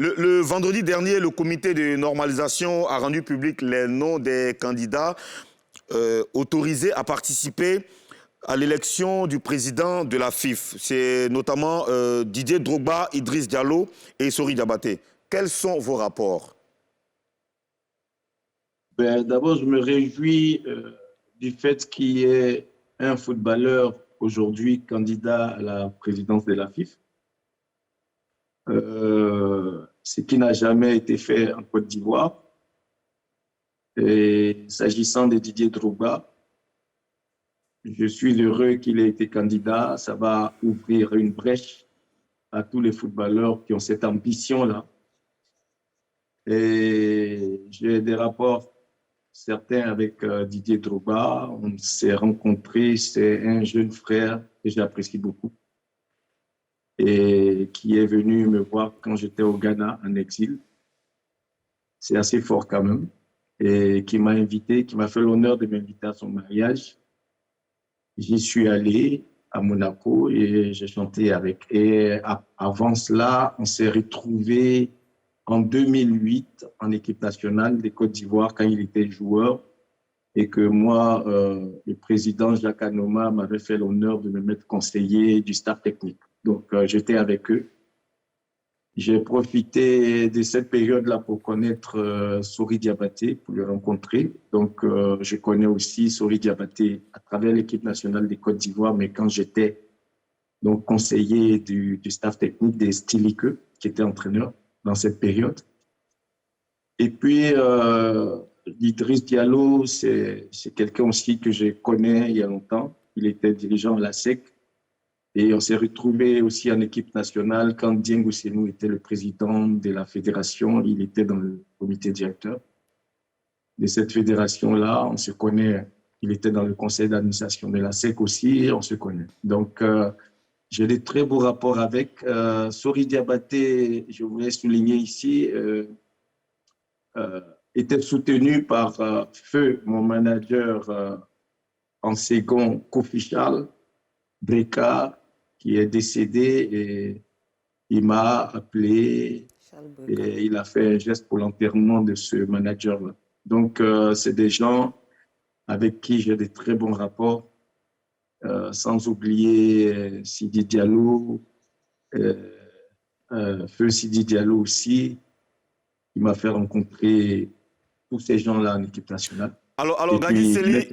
Le vendredi dernier, le comité de normalisation a rendu public les noms des candidats autorisés à participer à l'élection du président de la FIF. C'est notamment Didier Drogba, Idriss Diallo et Sori Diabaté. Quels sont vos rapports? D'abord, je me réjouis du fait qu'il y ait un footballeur aujourd'hui candidat à la présidence de la FIF. Ce qui n'a jamais été fait en Côte d'Ivoire. Et s'agissant de Didier Drogba, je suis heureux qu'il ait été candidat. Ça va ouvrir une brèche à tous les footballeurs qui ont cette ambition-là. Et j'ai des rapports certains avec Didier Drogba. On s'est rencontrés. C'est un jeune frère que j'apprécie beaucoup et qui est venu me voir quand j'étais au Ghana en exil. C'est assez fort quand même. Et qui m'a invité, qui m'a fait l'honneur de m'inviter à son mariage. J'y suis allé à Monaco et j'ai chanté avec. Et avant cela, on s'est retrouvés en 2008 en équipe nationale de Côte d'Ivoire quand il était joueur et que moi, le président Jacques Anoma m'avait fait l'honneur de me mettre conseiller du staff technique. Donc, j'étais avec eux. J'ai profité de cette période-là pour connaître Sori Diabaté, pour le rencontrer. Donc, je connais aussi Sori Diabaté à travers l'équipe nationale de Côte d'Ivoire, mais quand j'étais donc conseiller du staff technique des Stilique, qui était entraîneur dans cette période. Et puis, Idriss Diallo, c'est quelqu'un aussi que je connais il y a longtemps. Il était dirigeant à la SEC. Et on s'est retrouvés aussi en équipe nationale quand Dieng Ousseinou était le président de la fédération. Il était dans le comité directeur de cette fédération-là. On se connaît. Il était dans le conseil d'administration de la SEC aussi. On se connaît. Donc, j'ai des très beaux rapports avec. Sori Diabaté, je voulais souligner ici, était soutenu par Feu, mon manager en second, Kofi Charles Breka, qui est décédé, et il m'a appelé et il a fait un geste pour l'enterrement de ce manager-là. Donc, c'est des gens avec qui j'ai de très bons rapports, sans oublier Sidi Diallo, Feu Sidi Diallo aussi. Il m'a fait rencontrer tous ces gens-là en équipe nationale. Alors Gadi Seli,